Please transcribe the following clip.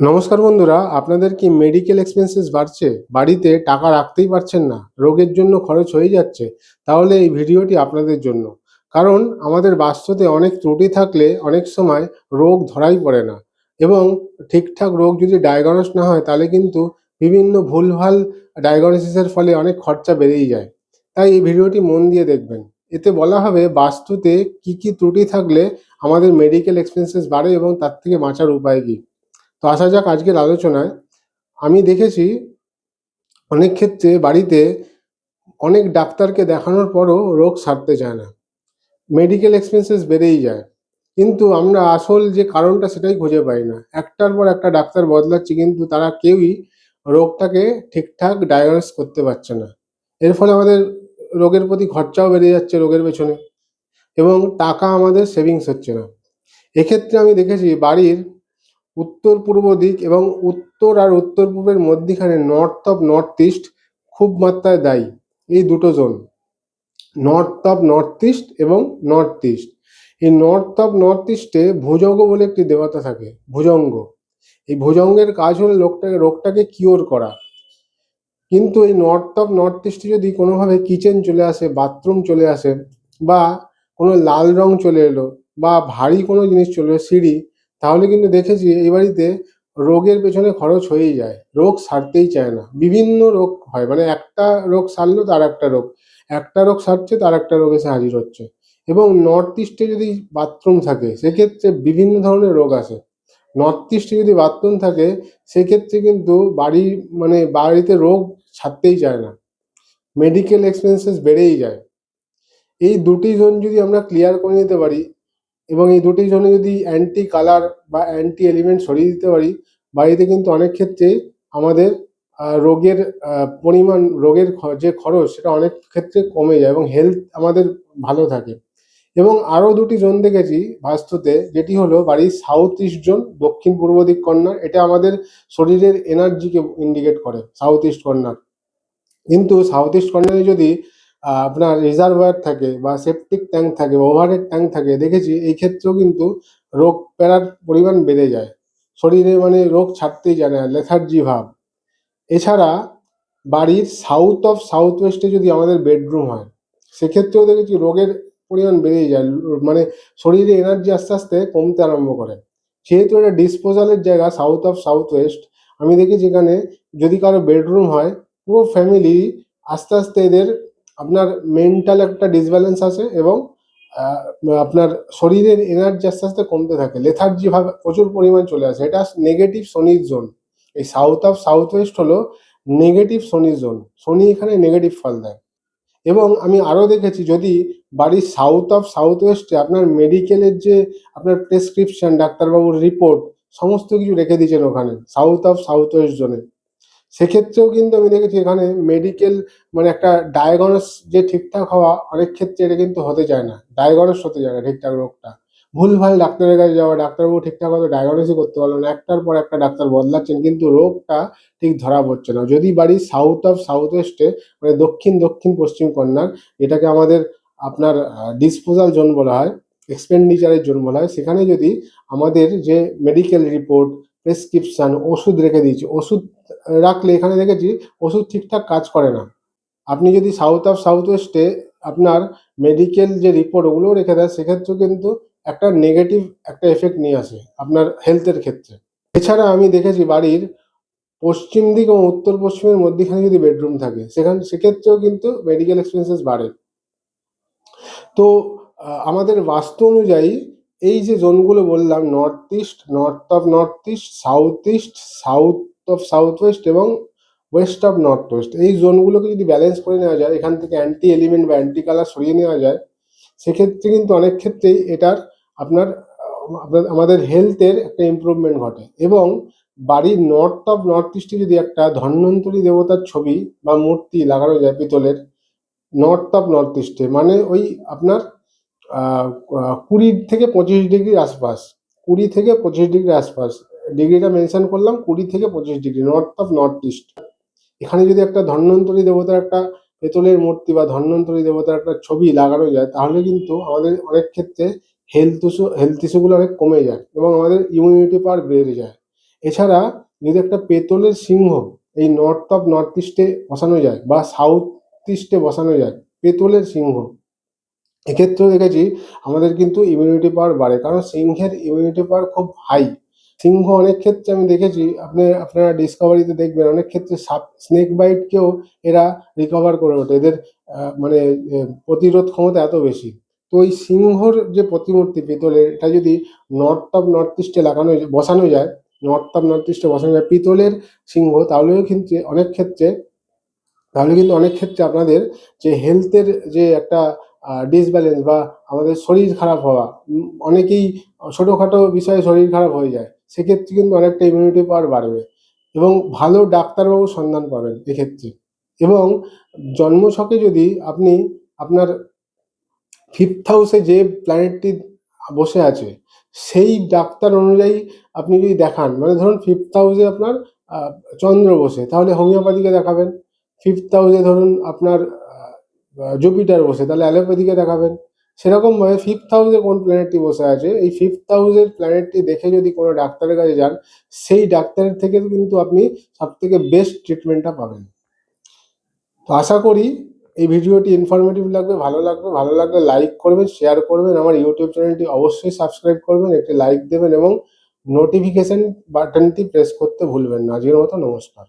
নমস্কার বন্ধুরা, আপনাদের কি মেডিকেল এক্সপেন্সেস বাড়ছে? বাড়িতে টাকা রাখতেই পারছেন না, রোগের জন্য খরচ হয়ে যাচ্ছে? তাহলে এই ভিডিওটি আপনাদের জন্য। কারণ আমাদের বাস্তুতে অনেক ত্রুটি থাকলে অনেক সময় রোগ ধরাই পড়ে না, এবং ঠিকঠাক রোগ যদি ডায়াগনোস না হয় তাহলে কিন্তু বিভিন্ন ভুলভাল ডায়াগনোসিসের ফলে অনেক খরচা বেড়েই যায়। তাই এই ভিডিওটি মন দিয়ে দেখবেন। এতে বলা হবে বাস্তুতে কি কি ত্রুটি থাকলে আমাদের মেডিকেল এক্সপেন্সেস বাড়ে এবং তার থেকে বাঁচার উপায় কী। তো আসা যাক আজকের আলোচনায়। আমি দেখেছি অনেক ক্ষেত্রে বাড়িতে অনেক ডাক্তারকে দেখানোর পরও রোগ সারতে চায় না, মেডিকেল এক্সপেন্সেস বেড়েই যায়। কিন্তু আমরা আসল যে কারণটা সেটাই খুঁজে পাই না, একটার পর একটা ডাক্তার বদলাচ্ছি কিন্তু তারা কেউই রোগটাকে ঠিকঠাক ডায়াগনোস করতে পারছে না। এর ফলে আমাদের রোগের প্রতি খরচাও বেড়ে যাচ্ছে রোগের পেছনে, এবং টাকা আমাদের সেভিংস হচ্ছে না। এক্ষেত্রে আমি দেখেছি বাড়ির উত্তর পূর্ব দিক এবং উত্তর আর উত্তর পূর্বের মধ্যিখানে নর্থ অফ নর্থ ইস্ট খুব মাত্রায় দায়ী। এই দুটো zone, north of north east এবং নর্থ ইস্ট। এই নর্থ অফ নর্থ ইস্টে ভুজঙ্গ বলে একটি দেবতা থাকে, ভুজঙ্গ। এই ভুজঙ্গের কাজ হলো রোগটাকে কিওর করা। কিন্তু এই নর্থ অফ নর্থ ইস্টে যদি কোনোভাবে কিচেন চলে আসে, বাথরুম চলে আসে, বা কোনো লাল রং চলে এলো, বা ভারী কোনো জিনিস চলে এলো, সিঁড়ি, তাহলে কিন্তু দেখেছি এই বাড়িতে রোগের পেছনে খরচ হয়েই যায়, রোগ সারতেই চায় না, বিভিন্ন রোগ হয়। মানে একটা রোগ সারলো তার একটা রোগ, একটা রোগ সারছে তার একটা রোগ এসে হাজির হচ্ছে। এবং নর্থ ইস্টে যদি বাথরুম থাকে সেক্ষেত্রে বিভিন্ন ধরনের রোগ আসে। নর্থ ইস্টে যদি বাথরুম থাকে সেক্ষেত্রে কিন্তু বাড়িতে রোগ ছাড়তেই চায় না, মেডিকেল এক্সপেন্সেস বেড়েই যায়। এই দুটি জোন যদি আমরা ক্লিয়ার করে নিতে পারি, এবং এই দুটি জোনে যদি অ্যান্টি কালার বা অ্যান্টি এলিমেন্ট সরিয়ে দিতে পারি, বাড়িতে কিন্তু অনেক ক্ষেত্রে আমাদের রোগের পরিমাণ, যে খরচ সেটা অনেক ক্ষেত্রে কমে যায় এবং হেলথ আমাদের ভালো থাকে। এবং আরও দুটি জোন দেখেছি বাস্তুতে, যেটি হলো বাড়ির সাউথ ইস্ট জোন, দক্ষিণ পূর্ব দিক কর্নার। এটা আমাদের শরীরের এনার্জিকে ইন্ডিকেট করে, সাউথ ইস্ট কর্নার। কিন্তু সাউথ ইস্ট কর্নারে যদি আপনার রিজার্ভার থাকে বা সেপটিক ট্যাঙ্ক থাকে, ওভারহেড ট্যাঙ্ক থাকে, দেখেছি এই ক্ষেত্রেও কিন্তু রোগ পেরার পরিমাণ বেড়ে যায়, শরীরে রোগ ছাড়তেই যায় না, লেথার্জি ভাব। এছাড়া বাড়ির সাউথ অফ সাউথ ওয়েস্টে যদি আমাদের বেডরুম হয় সেক্ষেত্রেও দেখেছি রোগের পরিমাণ বেড়েই যায়, শরীরে এনার্জি আস্তে আস্তে কমতে আরম্ভ করে। যেহেতু এটা ডিসপোজালের জায়গা, সাউথ অফ সাউথ ওয়েস্ট, আমি দেখেছি এখানে যদি কারো বেডরুম হয়, পুরো ফ্যামিলি আস্তে আস্তে এদের আপনার মেন্টাল একটা ডিসব্যালেন্স আসে, এবং আপনার শরীরের এনার্জি আস্তে আস্তে কমতে থাকে, লেথার্জি ভাব প্রচুর পরিমাণ চলে আসে। এটা নেগেটিভ শনির জোন। এই সাউথ অফ সাউথ ওয়েস্ট হলো নেগেটিভ শনি জোন, শনি এখানে নেগেটিভ ফল দেয়। এবং আমি আরও দেখেছি যদি বাড়ির সাউথ অফ সাউথ ওয়েস্টে আপনার মেডিকেলের যে আপনার প্রেসক্রিপশন, ডাক্তারবাবুর রিপোর্ট, সমস্ত কিছু রেখে দিয়েছেন ওখানে সাউথ অফ সাউথ ওয়েস্ট জোনে, সেক্ষেত্রেও কিন্তু আমি দেখেছি এখানে মেডিকেল একটা ডায়াগনোস যে ঠিকঠাক হওয়া, অনেক ক্ষেত্রে এটা কিন্তু হতে চায় না, ডায়াগনোস হতে চায় না ঠিকঠাক রোগটা। ভুলভাল ডাক্তারের কাছে যাওয়া, ডাক্তারবাবু ঠিকঠাক ভাবে ডায়াগনোসই করতে পারলো না, একটার পর একটা ডাক্তার বদলাচ্ছেন কিন্তু রোগটা ঠিক ধরা পড়ছে না। যদি বাড়ি সাউথ অফ সাউথ ওয়েস্টে, দক্ষিণ দক্ষিণ পশ্চিম কর্নার, এটাকে আমাদের আপনার ডিসপোজাল জোন বলা হয়, এক্সপেন্ডিচারের জোন বলা হয়, সেখানে যদি আমাদের যে মেডিকেল রিপোর্ট, প্রেসক্রিপশন, ওষুধ রেখে দিয়েছি, ওষুধ রাখলে এখানে দেখেছি ওষুধ ঠিকঠাক কাজ করে না। আপনি যদি সাউথ অফ সাউথ ওয়েস্টে আপনার মেডিকেল যে রিপোর্ট ওগুলোও রেখে দেয়, সেক্ষেত্রেও কিন্তু একটা নেগেটিভ একটা এফেক্ট নিয়ে আসে আপনার হেলথের ক্ষেত্রে। এছাড়া আমি দেখেছি বাড়ির পশ্চিম দিক এবং উত্তর পশ্চিমের মধ্যিখানে যদি বেডরুম থাকে সেক্ষেত্রেও কিন্তু মেডিকেল এক্সপেন্সেস বাড়ে। তো আমাদের বাস্তু অনুযায়ী এই যে জোনগুলো বললাম, north east, south of south West এবং ওয়েস্ট অফ নর্থ ওয়েস্ট, এই জোনগুলোকে যদি ব্যালেন্স করে নেওয়া যায়, এখান থেকে অ্যান্টি এলিমেন্ট বা অ্যান্টি কালার সরিয়ে নেওয়া যায়, সেক্ষেত্রে কিন্তু অনেক ক্ষেত্রেই এটার আপনার আমাদের হেলথের একটা ইমপ্রুভমেন্ট ঘটে। এবং বাড়ির নর্থ অফ নর্থ ইস্টে যদি একটা ধন্বন্তরী দেবতার ছবি বা মূর্তি লাগানো যায় পিতলের, নর্থ অফ নর্থ ইস্টে, ওই আপনার 20 থেকে 25 ডিগ্রির আশপাশ, 20 থেকে 25 ডিগ্রির আশপাশ, ডিগ্রিটা মেনশন করলাম, 20 থেকে 25 degree, north of north east. এখানে যদি একটা ধন্বন্তরী দেবতার একটা পেতলের মূর্তি বা ধন্বন্তরী দেবতার একটা ছবি লাগানো যায়, তাহলে কিন্তু আমাদের অনেক ক্ষেত্রে হেলথ ইস্যুগুলো অনেক কমে যায় এবং আমাদের ইমিউনিটি পাওয়ার বেড়ে যায়। এছাড়া যদি একটা পেতলের সিংহ এই নর্থ ইস্টে বসানো যায় বা সাউথ ইস্টে বসানো যায় পেতলের সিংহ, এক্ষেত্রেও দেখেছি আমাদের কিন্তু ইমিউনিটি পাওয়ার বাড়ে, কারণ সিংহের ইমিউনিটি পাওয়ার খুব হাই। সিংহ অনেক ক্ষেত্রে আমি দেখেছি, আপনারা ডিসকভারিতে দেখবেন অনেক ক্ষেত্রে স্নেক বাইটকেও এরা রিকভার করে ওঠে, এদের মানে প্রতিরোধ ক্ষমতা এত বেশি। তো ওই সিংহর যে প্রতিমূর্তি পিতলের, এটা যদি নর্থ ইস্টে বসানো যায়, নর্থ ইস্টে বসানো যায় পিতলের সিংহ, তাহলে কিন্তু অনেক ক্ষেত্রে আপনাদের যে হেলথের যে একটা ডিসব্যালেন্স বা আমাদের শরীর খারাপ হওয়া, অনেকেই ছোটোখাটো বিষয়ে শরীর খারাপ হয়ে যায়, সেক্ষেত্রে কিন্তু অনেকটা ইমিউনিটি পাওয়ার বাড়বে এবং ভালো ডাক্তারবাবুর সন্ধান পাবেন এক্ষেত্রে। এবং জন্মছকে যদি আপনি আপনার ফিফথ হাউসে যে প্ল্যানেটটি বসে আছে সেই ডাক্তার অনুযায়ী আপনি যদি দেখান, মানে ধরুন ফিফথ হাউসে আপনার চন্দ্র বসে, তাহলে হোমিওপ্যাথিকে দেখাবেন। ফিফথ হাউসে ধরুন আপনার জুপিটার বসে, তাহলে অ্যালোপ্যাথিকে দেখাবেন। সেরকমভাবে ফিফথ হাউসে কোন প্ল্যানেটটি বসে আছে এই ফিফথ হাউসের প্ল্যানেটটি দেখে যদি কোনো ডাক্তারের কাছে যান, সেই ডাক্তারের থেকে কিন্তু আপনি সবথেকে বেস্ট ট্রিটমেন্টটা পাবেন। তো আশা করি এই ভিডিওটি ইনফরমেটিভ লাগবে, ভালো লাগলে লাইক করবেন, শেয়ার করবেন, আমার ইউটিউব চ্যানেলটি অবশ্যই সাবস্ক্রাইব করবেন, একটি লাইক দেবেন এবং নোটিফিকেশন বাটনটি প্রেস করতে ভুলবেন না। আজকের মতো নমস্কার।